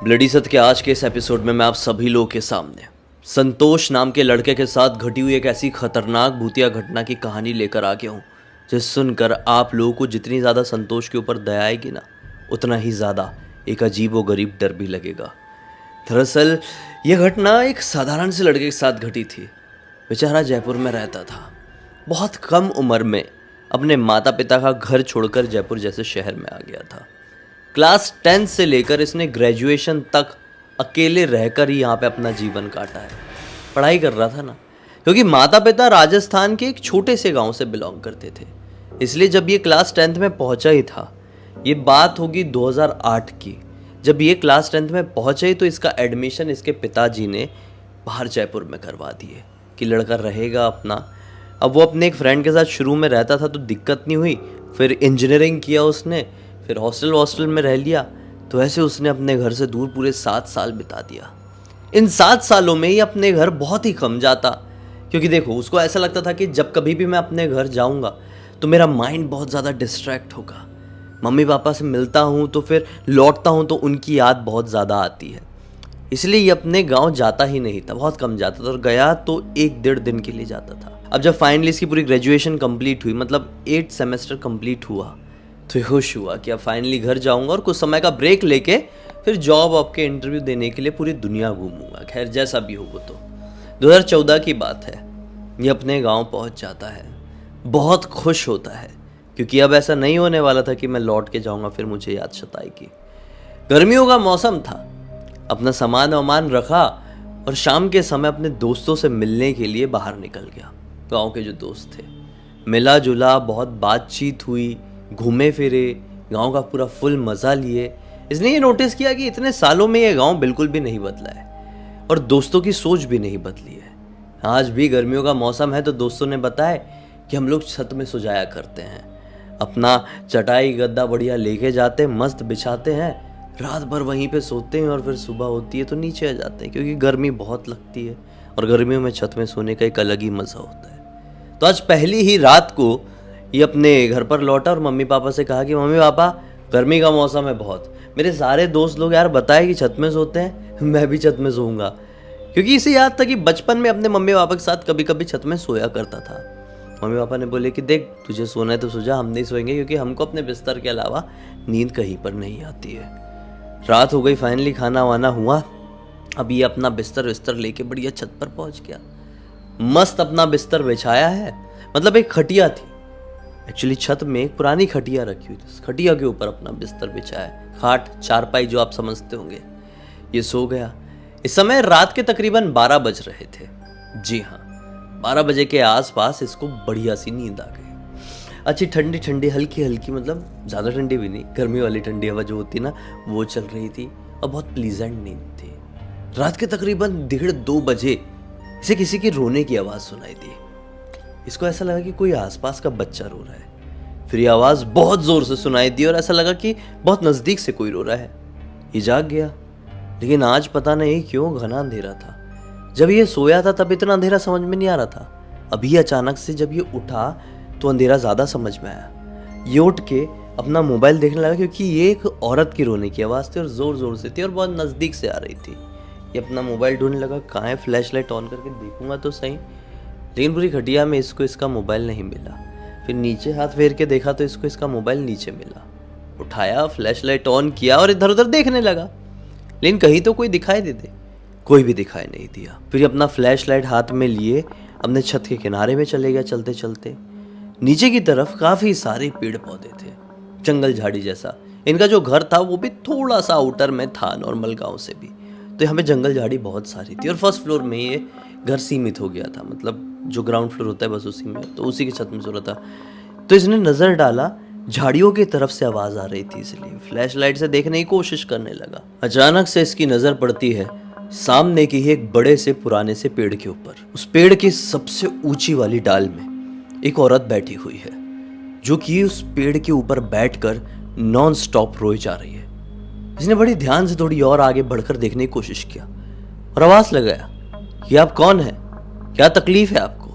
Bloody सत्य के आज के इस एपिसोड में मैं आप सभी लोगों के सामने संतोष नाम के लड़के के साथ घटी हुई एक ऐसी खतरनाक भूतिया घटना की कहानी लेकर आ गया हूँ जिस सुनकर आप लोगों को जितनी ज़्यादा संतोष के ऊपर दया आएगी ना, उतना ही ज़्यादा एक अजीब व गरीब डर भी लगेगा। दरअसल यह घटना एक साधारण से लड़के के साथ घटी थी। बेचारा जयपुर में रहता था। बहुत कम उम्र में अपने माता पिता का घर छोड़कर जयपुर जैसे शहर में आ गया था। क्लास 10 से लेकर इसने ग्रेजुएशन तक अकेले रहकर ही यहाँ पे अपना जीवन काटा है। पढ़ाई कर रहा था ना, क्योंकि माता पिता राजस्थान के एक छोटे से गांव से बिलोंग करते थे, इसलिए जब ये क्लास 10th में पहुंचा ही था, ये बात होगी 2008 की। जब ये क्लास 10th में पहुंचा ही तो इसका एडमिशन इसके पिताजी ने बाहर जयपुर में करवा दिए कि लड़का रहेगा अपना। अब वो अपने एक फ्रेंड के साथ शुरू में रहता था तो दिक्कत नहीं हुई, फिर इंजीनियरिंग किया उसने, फिर हॉस्टल में रह लिया, तो ऐसे उसने अपने घर से दूर पूरे 7 साल बिता दिया। इन 7 सालों में ही अपने घर बहुत ही कम जाता, क्योंकि देखो उसको ऐसा लगता था कि जब कभी भी मैं अपने घर जाऊंगा तो मेरा माइंड बहुत ज़्यादा डिस्ट्रैक्ट होगा। मम्मी पापा से मिलता हूँ तो फिर लौटता हूँ तो उनकी याद बहुत ज़्यादा आती है, इसलिए ये अपने गांव जाता ही नहीं था, बहुत कम जाता था, और गया तो 1-1.5 दिन के लिए जाता था। अब जब फाइनली इसकी पूरी ग्रेजुएशन कंप्लीट हुई, मतलब 8 सेमेस्टर कंप्लीट हुआ, तो खुश हुआ कि अब फाइनली घर जाऊंगा और कुछ समय का ब्रेक लेके फिर जॉब आपके इंटरव्यू देने के लिए पूरी दुनिया घूमूंगा। खैर जैसा भी हो वो तो 2014 की बात है। ये अपने गांव पहुंच जाता है, बहुत खुश होता है, क्योंकि अब ऐसा नहीं होने वाला था कि मैं लौट के जाऊंगा फिर मुझे याद सताएगी। गर्मियों का मौसम था। अपना सामान वामान रखा और शाम के समय अपने दोस्तों से मिलने के लिए बाहर निकल गया। गांव के जो दोस्त थे, मिला जुला, बहुत बातचीत हुई, घूमे फिरे, गांव का पूरा फुल मज़ा लिए। इसने ये नोटिस किया कि इतने सालों में ये गांव बिल्कुल भी नहीं बदला है और दोस्तों की सोच भी नहीं बदली है। आज भी गर्मियों का मौसम है तो दोस्तों ने बताया कि हम लोग छत में सो जाया करते हैं, अपना चटाई गद्दा बढ़िया लेके जाते हैं, मस्त बिछाते हैं, रात भर वहीं पे सोते हैं और फिर सुबह होती है तो नीचे आ जाते हैं, क्योंकि गर्मी बहुत लगती है और गर्मियों में छत में सोने का एक अलग ही मज़ा होता है। तो आज पहली ही रात को ये अपने घर पर लौटा और मम्मी पापा से कहा कि मम्मी पापा गर्मी का मौसम है बहुत, मेरे सारे दोस्त लोग यार बताए कि छत में सोते हैं, मैं भी छत में सोऊंगा। क्योंकि इसे याद था कि बचपन में अपने मम्मी पापा के साथ कभी कभी छत में सोया करता था। मम्मी पापा ने बोले कि देख तुझे सोना है तो सो जा, हम नहीं सोएंगे क्योंकि हमको अपने बिस्तर के अलावा नींद कहीं पर नहीं आती है। रात हो गई, फाइनली खाना वाना हुआ। अब ये अपना बिस्तर विस्तर लेके बढ़िया छत पर पहुंच गया। मस्त अपना बिस्तर बिछाया है, मतलब एक खटिया थी, एक्चुअली छत में एक पुरानी खटिया रखी हुई थी, खटिया के ऊपर अपना बिस्तर बिछाया है, खाट चारपाई जो आप समझते होंगे। ये सो गया। इस समय रात के तकरीबन 12 बज रहे थे। जी हाँ, 12 बजे के आसपास इसको बढ़िया सी नींद आ गई। अच्छी ठंडी ठंडी हल्की हल्की, मतलब ज़्यादा ठंडी भी नहीं, गर्मी वाली ठंडी हवा जो होती ना वो चल रही थी और बहुत प्लीजेंट नींद थी। रात के तकरीबन 1:30-2 बजे इसे किसी की रोने की आवाज़ सुनाई दी। इसको ऐसा लगा कि कोई आसपास का बच्चा रो रहा है। फिर ये आवाज़ बहुत ज़ोर से सुनाई दी और ऐसा लगा कि बहुत नज़दीक से कोई रो रहा है। ये जाग गया, लेकिन आज पता नहीं क्यों घना अंधेरा था। जब ये सोया था तब इतना अंधेरा समझ में नहीं आ रहा था। अभी अचानक से जब ये उठा तो अंधेरा ज़्यादा समझ में आया। ये उठ के अपना मोबाइल देखने लगा, क्योंकि ये एक औरत की रोने की आवाज़ थी और ज़ोर ज़ोर से थी और बहुत नज़दीक से आ रही थी। ये अपना मोबाइल ढूंढने लगा, कहाँ है, फ्लैश लाइट ऑन करके देखूंगा तो सही, लेकिन पूरी खटिया में इसको इसका मोबाइल नहीं मिला। फिर नीचे हाथ फेर के देखा तो इसको इसका मोबाइल नीचे मिला। उठाया, फ्लैश लाइट ऑन किया और इधर उधर देखने लगा, लेकिन कहीं तो कोई दिखाई दे दे, कोई भी दिखाई नहीं दिया। फिर अपना फ्लैश लाइट हाथ में लिए अपने छत के किनारे में चले गया। चलते चलते नीचे की तरफ काफ़ी सारे पेड़ पौधे थे, जंगल झाड़ी जैसा। इनका जो घर था वो भी थोड़ा सा आउटर में था नॉर्मल गाँव से भी, तो यहाँ पे जंगल झाड़ी बहुत सारी थी और फर्स्ट फ्लोर में ये घर सीमित हो गया था, मतलब जो ग्राउंड फ्लोर होता है बस उसी में, तो उसी की छत में सो रहा था। तो इसने नज़र डाला, झाड़ियों की तरफ से आवाज़ आ रही थी, इसलिए फ्लैश लाइट से देखने की कोशिश करने लगा। अचानक से इसकी नज़र पड़ती है सामने की ही एक बड़े से पुराने से पेड़ के ऊपर। उस पेड़ की सबसे ऊंची वाली डाल में एक औरत बैठी हुई है, जो कि उस पेड़ के ऊपर बैठकर नॉन स्टॉप रोई जा रही है। इसने बड़ी ध्यान से थोड़ी और आगे बढ़कर देखने की कोशिश किया और आवाज़ लगाया कि आप कौन हैं, क्या तकलीफ है आपको?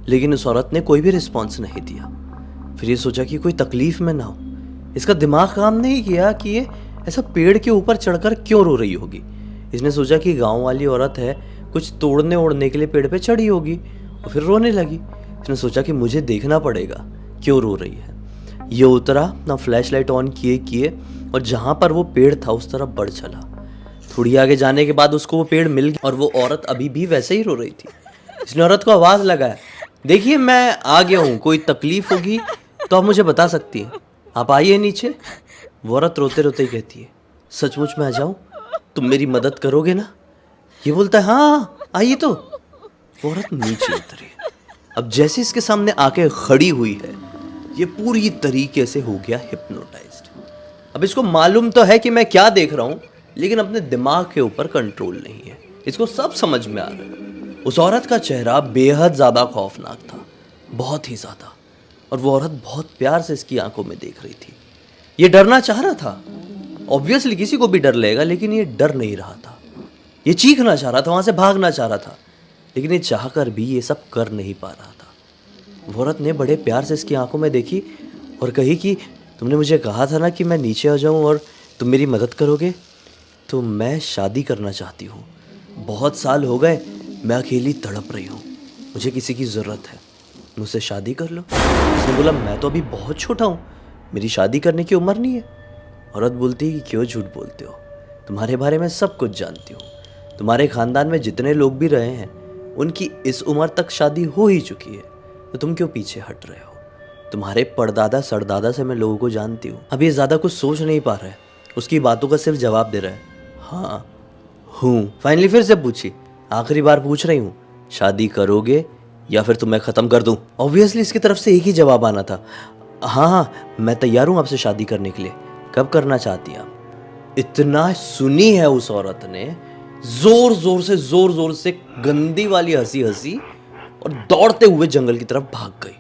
लेकिन उस औरत ने कोई भी रिस्पॉन्स नहीं दिया। फिर ये सोचा कि कोई तकलीफ में ना हो। इसका दिमाग काम नहीं किया कि ये ऐसा पेड़ के ऊपर चढ़कर क्यों रो रही होगी। इसने सोचा कि गांव वाली औरत है, कुछ तोड़ने ओढ़ने के लिए पेड़ पे चढ़ी होगी और फिर रोने लगी। इसने सोचा कि मुझे देखना पड़ेगा क्यों रो रही है। ये उतरा, अपना फ्लैश लाइट ऑन किए और जहाँ पर वो पेड़ था उस तरफ बढ़ चला। थोड़ी आगे जाने के बाद उसको वो पेड़ मिल गया और वो औरत अभी भी वैसे ही रो रही थी। इसने औरत को आवाज़ लगाया, देखिए मैं आ गया हूँ, कोई तकलीफ होगी तो आप मुझे बता सकती हैं, आप आइए नीचे। वो औरत रोते रोते ही कहती है, सचमुच में आ जाऊँ, तुम मेरी मदद करोगे ना। ये बोलता है, हाँ आइए। तो वो औरत नीचे उतरी। अब जैसे इसके सामने आके खड़ी हुई है, ये पूरी तरीके से हो गया हिप्नोटाइज्ड। अब इसको मालूम तो है कि मैं क्या देख रहा हूँ, लेकिन अपने दिमाग के ऊपर कंट्रोल नहीं है। इसको सब समझ में आ रहा है। उस औरत का चेहरा बेहद ज़्यादा खौफनाक था, बहुत ही ज़्यादा। और वो औरत बहुत प्यार से इसकी आंखों में देख रही थी। ये डरना चाह रहा था, ऑब्वियसली किसी को भी डर लगेगा, लेकिन ये डर नहीं रहा था। ये चीखना चाह रहा था, वहाँ से भागना चाह रहा था, लेकिन ये चाहकर भी ये सब कर नहीं पा रहा था। वो औरत ने बड़े प्यार से इसकी आंखों में देखी और कही कि तुमने मुझे कहा था ना कि मैं नीचे आ जाऊं और तुम मेरी मदद करोगे। तो मैं शादी करना चाहती हूँ, बहुत साल हो गए, मैं अकेली तड़प रही हूँ, मुझे किसी की ज़रूरत है, मुझसे शादी कर लो। उसने बोला, मैं तो अभी बहुत छोटा हूँ, मेरी शादी करने की उम्र नहीं है। औरत बोलती कि क्यों झूठ बोलते हो, तुम्हारे बारे में सब कुछ जानती हूँ, तुम्हारे ख़ानदान में जितने लोग भी रहे हैं उनकी इस उम्र तक शादी हो ही चुकी है, तो तुम क्यों पीछे हट रहे हो। तुम्हारे परदादा सरदादा से मैं लोगों को जानती हूँ। अब ये ज़्यादा कुछ सोच नहीं पा रहा है, उसकी बातों का सिर्फ जवाब दे रहा है, हाँ हूँ। फाइनली फिर से पूछी, आखिरी बार पूछ रही हूँ, शादी करोगे या फिर तुम्हें ख़त्म कर दूँ। ऑब्वियसली इसकी तरफ से एक ही जवाब आना था, हाँ हाँ मैं तैयार हूँ आपसे शादी करने के लिए, कब करना चाहती हैं आप। इतना सुनी है उस औरत ने, जोर जोर से गंदी वाली हंसी हंसी और दौड़ते हुए जंगल की तरफ भाग गई।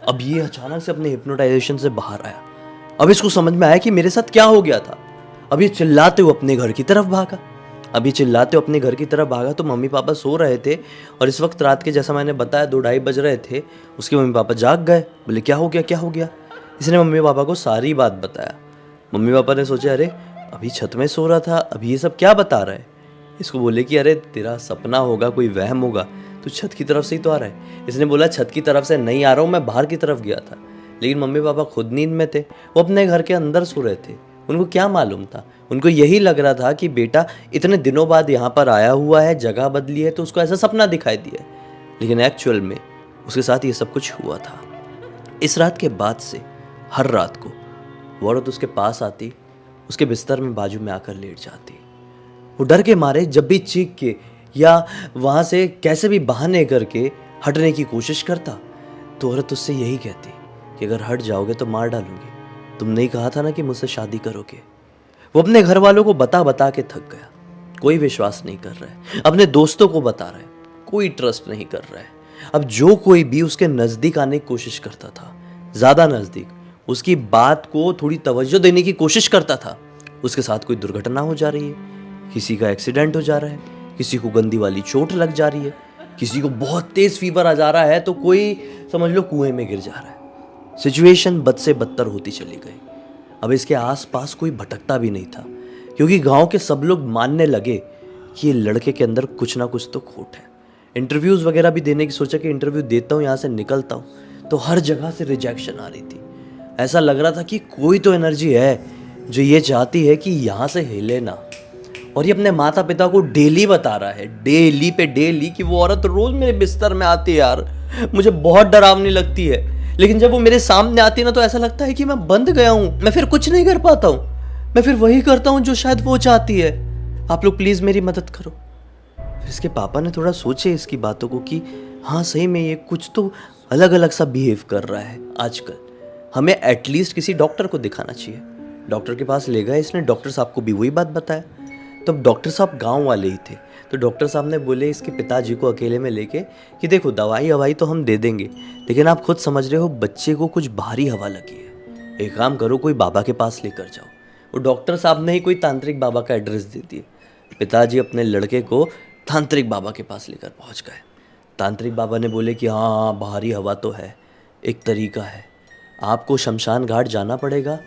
अब ये अचानक से अपने हिप्नोटाइजेशन से बाहर आया। अब इसको समझ में आया कि मेरे साथ क्या हो गया था। अब ये चिल्लाते हुए अपने घर की तरफ भागा। तो मम्मी पापा सो रहे थे और इस वक्त रात के, जैसा मैंने बताया, 2-2:30 बज रहे थे। उसके मम्मी पापा जाग गए, बोले क्या हो गया। इसने मम्मी पापा को सारी बात बताया। मम्मी पापा ने सोचा, अरे अभी छत में सो रहा था, अभी ये सब क्या बता रहा है। इसको बोले कि अरे तेरा सपना होगा, कोई वहम होगा, तू छत की तरफ से ही तो आ रहा है। इसने बोला, छत की तरफ से नहीं आ रहा हूँ, मैं बाहर की तरफ गया था। लेकिन मम्मी पापा खुद नींद में थे, वो अपने घर के अंदर सो रहे थे। उनको क्या मालूम था, उनको यही लग रहा था कि बेटा इतने दिनों बाद यहाँ पर आया हुआ है, जगह बदली है, तो उसको ऐसा सपना दिखाई दिया। लेकिन एक्चुअल में उसके साथ ये सब कुछ हुआ था। इस रात के बाद से हर रात को वो औरत उसके पास आती, उसके बिस्तर में बाजू में आकर लेट जाती। वो डर के मारे जब भी चीख के या वहाँ से कैसे भी बहाने करके हटने की कोशिश करता, तो औरत उससे यही कहती कि अगर हट जाओगे तो मार डालूंगी, तुमने ही कहा था ना कि मुझसे शादी करोगे। वो अपने घर वालों को बता बता के थक गया, कोई विश्वास नहीं कर रहा है। अपने दोस्तों को बता रहा है, कोई ट्रस्ट नहीं कर रहा है। अब जो कोई भी उसके नज़दीक आने की कोशिश करता था, ज़्यादा नज़दीक, उसकी बात को थोड़ी तवज्जो देने की कोशिश करता था, उसके साथ कोई दुर्घटना हो जा रही है, किसी का एक्सीडेंट हो जा रहा है, किसी को गंदी वाली चोट लग जा रही है, किसी को बहुत तेज़ फीवर आ जा रहा है, तो कोई समझ लो कुएं में गिर जा रहा है। सिचुएशन बद से बदतर होती चली गई। अब इसके आसपास कोई भटकता भी नहीं था, क्योंकि गांव के सब लोग मानने लगे कि ये लड़के के अंदर कुछ ना कुछ तो खोट है। इंटरव्यूज़ वगैरह भी देने की सोचा कि इंटरव्यू देता हूँ, यहाँ से निकलता हूँ, तो हर जगह से रिजेक्शन आ रही थी। ऐसा लग रहा था कि कोई तो एनर्जी है जो ये चाहती है कि यहाँ से हिले ना। और ये अपने माता पिता को डेली बता रहा है, डेली पे डेली, कि वो औरत रोज़ मेरे बिस्तर में आती है यार, मुझे बहुत डरावनी लगती है, लेकिन जब वो मेरे सामने आती है ना, तो ऐसा लगता है कि मैं बंद गया हूँ, मैं फिर कुछ नहीं कर पाता हूँ, मैं फिर वही करता हूँ जो शायद वो चाहती है। आप लोग प्लीज़ मेरी मदद करो। फिर इसके पापा ने थोड़ा सोचे इसकी बातों को कि हाँ सही में ये कुछ तो अलग अलग सा बिहेव कर रहा है आजकल, हमें एटलीस्ट किसी डॉक्टर को दिखाना चाहिए। डॉक्टर के पास ले गए इसने, डॉक्टर साहब को भी वही बात बताया। तो डॉक्टर साहब गांव वाले ही थे, तो डॉक्टर साहब ने बोले इसके पिताजी को अकेले में लेके कि देखो दवाई हवाई तो हम दे देंगे, लेकिन आप खुद समझ रहे हो बच्चे को कुछ भारी हवा लगी है, एक काम करो कोई बाबा के पास लेकर जाओ। वो डॉक्टर साहब ने ही कोई तांत्रिक बाबा का एड्रेस दे दिया। पिताजी अपने लड़के को तांत्रिक बाबा के पास लेकर पहुंच गए। तांत्रिक बाबा ने बोले कि हाँ भारी हवा तो है, एक तरीका है, आपको शमशान घाट जाना पड़ेगा,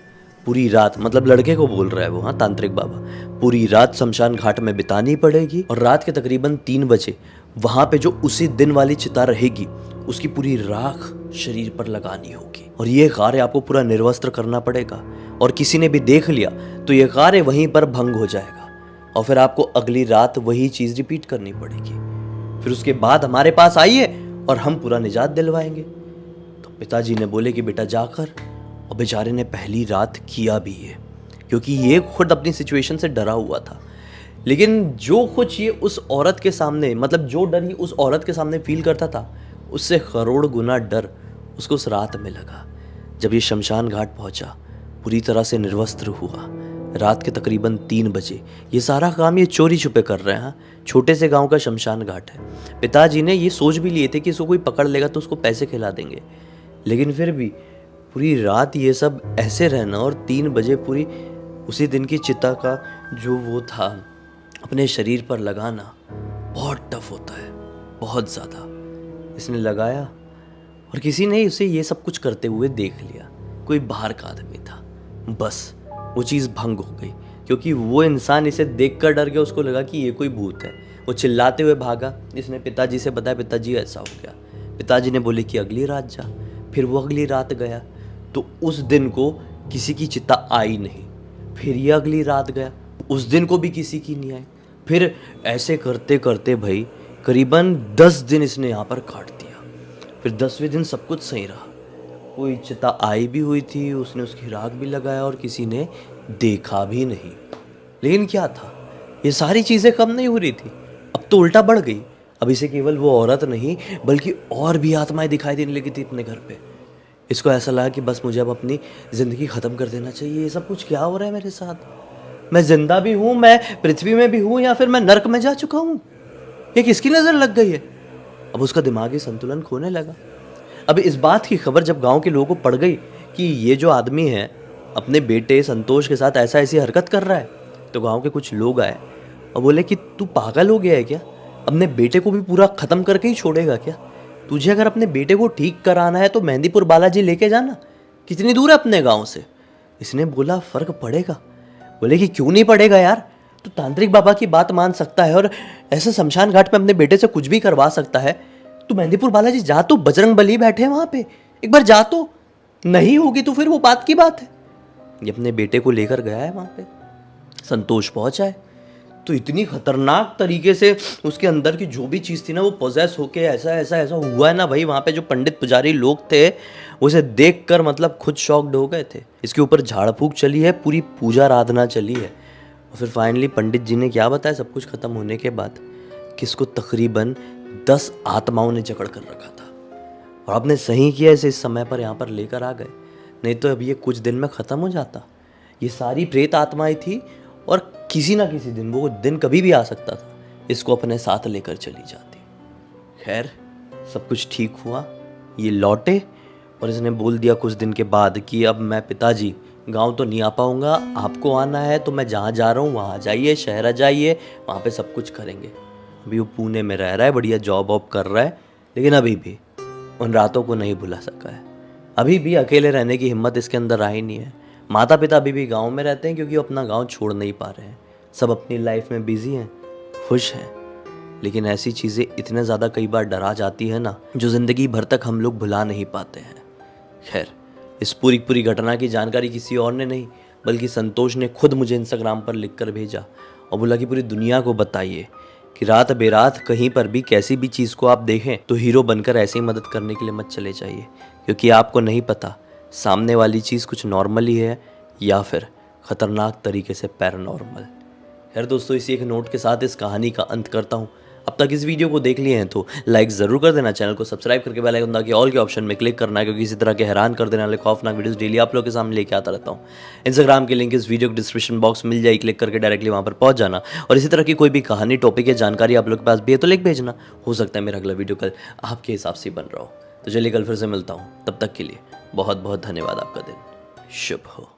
पूरी रात, मतलब लड़के को बोल रहा है वो, हाँ तांत्रिक बाबा, पूरी रात शमशान घाट में बितानी पड़ेगी और रात के तकरीबन 3 बजे वहां पे जो उसी दिन वाली चिता रहेगी उसकी पूरी राख शरीर पर लगानी होगी और ये कार्य आपको पूरा निर्वस्त्र करना पड़ेगा और किसी ने भी देख लिया तो ये कार्य वहीं पर भंग हो जाएगा और फिर आपको अगली रात वही चीज रिपीट करनी पड़ेगी। फिर उसके बाद हमारे पास आइए और हम पूरा निजात दिलवाएंगे। तो पिताजी ने बोले कि बेटा जाकर, और बेचारे ने पहली रात किया भी है क्योंकि ये खुद अपनी सिचुएशन से डरा हुआ था। लेकिन जो कुछ ये उस औरत के सामने, मतलब जो डर ये उस औरत के सामने फील करता था उससे करोड़ गुना डर उसको उस रात में लगा। जब ये शमशान घाट पहुंचा, पूरी तरह से निर्वस्त्र हुआ, रात के तकरीबन 3 बजे ये सारा काम ये चोरी छुपे कर रहे हैं। छोटे से गांव का शमशान घाट है। पिताजी ने ये सोच भी लिए थे कि इसको कोई पकड़ लेगा तो उसको पैसे खिला देंगे, लेकिन फिर भी पूरी रात ये सब ऐसे रहना और 3 बजे पूरी उसी दिन की चिता का जो वो था अपने शरीर पर लगाना बहुत टफ होता है, बहुत ज़्यादा। इसने लगाया और किसी ने उसे ये सब कुछ करते हुए देख लिया, कोई बाहर का आदमी था। बस वो चीज़ भंग हो गई क्योंकि वो इंसान इसे देखकर डर गया, उसको लगा कि ये कोई भूत है। वो चिल्लाते हुए भागा। इसने पिताजी से बताया, पिताजी ऐसा हो गया। पिताजी ने बोले कि अगली रात जा। फिर वो अगली रात गया तो उस दिन को किसी की चिता आई नहीं। फिर ये अगली रात गया, उस दिन को भी किसी की नहीं आई। फिर ऐसे करते करते भाई करीबन 10 दिन इसने यहाँ पर काट दिया। फिर 10वें दिन सब कुछ सही रहा, कोई चिता आई भी हुई थी, उसने उसकी राख भी लगाया और किसी ने देखा भी नहीं। लेकिन क्या था, ये सारी चीज़ें कम नहीं हो रही थी, अब तो उल्टा बढ़ गई। अब इसे केवल वो औरत नहीं बल्कि और भी आत्माएं दिखाई देने लगी थी अपने घर पे। इसको ऐसा लगा कि बस मुझे अब अपनी ज़िंदगी ख़त्म कर देना चाहिए। ये सब कुछ क्या हो रहा है मेरे साथ? मैं जिंदा भी हूँ, मैं पृथ्वी में भी हूँ, या फिर मैं नर्क में जा चुका हूँ? ये किसकी नज़र लग गई है? अब उसका दिमागी संतुलन खोने लगा। अब इस बात की खबर जब गांव के लोगों को पड़ गई कि ये जो आदमी है अपने बेटे संतोष के साथ ऐसा ऐसी हरकत कर रहा है, तो गांव के कुछ लोग आए और बोले कि तू पागल हो गया है क्या? अपने बेटे को भी पूरा ख़त्म करके ही छोड़ेगा क्या? तुझे अगर अपने बेटे को ठीक कराना है तो मेहंदीपुर बालाजी लेके जाना, कितनी दूर है अपने गाँव से। इसने बोला फ़र्क पड़ेगा। बोले कि क्यों नहीं पड़ेगा यार, तो तांत्रिक बाबा की बात मान सकता है और ऐसे शमशान घाट पे अपने बेटे से कुछ भी करवा सकता है। तू मेहंदीपुर बालाजी जा, तो बजरंग बली बैठे हैं वहां पे, एक बार जा। तो नहीं होगी तो फिर वो बात की बात है। ये अपने बेटे को लेकर गया है वहां पे। संतोष पहुंचा है तो इतनी खतरनाक तरीके से उसके अंदर की जो भी चीज़ थी ना वो पोजेस होके ऐसा ऐसा ऐसा हुआ है ना भाई। वहाँ पे जो पंडित पुजारी लोग थे वो इसे देख कर मतलब खुद शॉक्ड हो गए थे। इसके ऊपर झाड़ फूक चली है, पूरी पूजा आराधना चली है और फिर फाइनली पंडित जी ने क्या बताया सब कुछ खत्म होने के बाद कि इसको तकरीबन 10 आत्माओं ने जकड़ कर रखा था और आपने सही किया इसे इस समय पर यहाँ पर लेकर आ गए, नहीं तो अब ये कुछ दिन में ख़त्म हो जाता। ये सारी प्रेत आत्माएं थी और किसी ना किसी दिन, वो दिन कभी भी आ सकता था, इसको अपने साथ लेकर चली जाती। खैर सब कुछ ठीक हुआ, ये लौटे और इसने बोल दिया कुछ दिन के बाद कि अब मैं पिताजी गांव तो नहीं आ पाऊँगा, आपको आना है तो मैं जहाँ जा रहा हूँ वहाँ जाइए, शहर जाइए, वहाँ पे सब कुछ करेंगे। अभी वो पुणे में रह रहा है, बढ़िया जॉब वॉब कर रहा है, लेकिन अभी भी उन रातों को नहीं भुला सका है। अभी भी अकेले रहने की हिम्मत इसके अंदर आई नहीं है। माता पिता अभी भी गांव में रहते हैं क्योंकि वो अपना गांव छोड़ नहीं पा रहे हैं। सब अपनी लाइफ में बिजी हैं, खुश हैं, लेकिन ऐसी चीज़ें इतने ज़्यादा कई बार डरा जाती है ना जो ज़िंदगी भर तक हम लोग भुला नहीं पाते हैं। खैर इस पूरी घटना की जानकारी किसी और ने नहीं बल्कि संतोष ने खुद मुझे इंस्टाग्राम पर लिख कर भेजा और बोला कि पूरी दुनिया को बताइए कि रात बेरात कहीं पर भी कैसी भी चीज़ को आप देखें तो हीरो बनकर ऐसे ही मदद करने के लिए मत चले जाइए, क्योंकि आपको नहीं पता सामने वाली चीज़ कुछ नॉर्मल ही है या फिर ख़तरनाक तरीके से पैरानॉर्मल। खैर दोस्तों, इसी एक नोट के साथ इस कहानी का अंत करता हूँ। अब तक इस वीडियो को देख लिए हैं तो लाइक ज़रूर कर देना, चैनल को सब्सक्राइब करके बेल आइकन दबा के ऑल के ऑप्शन में क्लिक करना है, क्योंकि इसी तरह के हैरान कर देने वाले खौफनाक वीडियोस डेली आप लोगों के सामने लेके आता रहता हूँ। इंस्टाग्राम की लिंक इस वीडियो के डिस्क्रिप्शन बॉक्स मिल जाएगी, क्लिक करके डायरेक्टली वहाँ पर पहुँच जाना। और इसी तरह की कोई भी कहानी, टॉपिक या जानकारी आप लोग के पास भी है तो लिख भेजना, हो सकता है मेरा अगला वीडियो कल आपके हिसाब से बन रहा हो। तो चलिए कल फिर से मिलता हूँ, तब तक के लिए बहुत बहुत धन्यवाद। आपका दिन शुभ हो।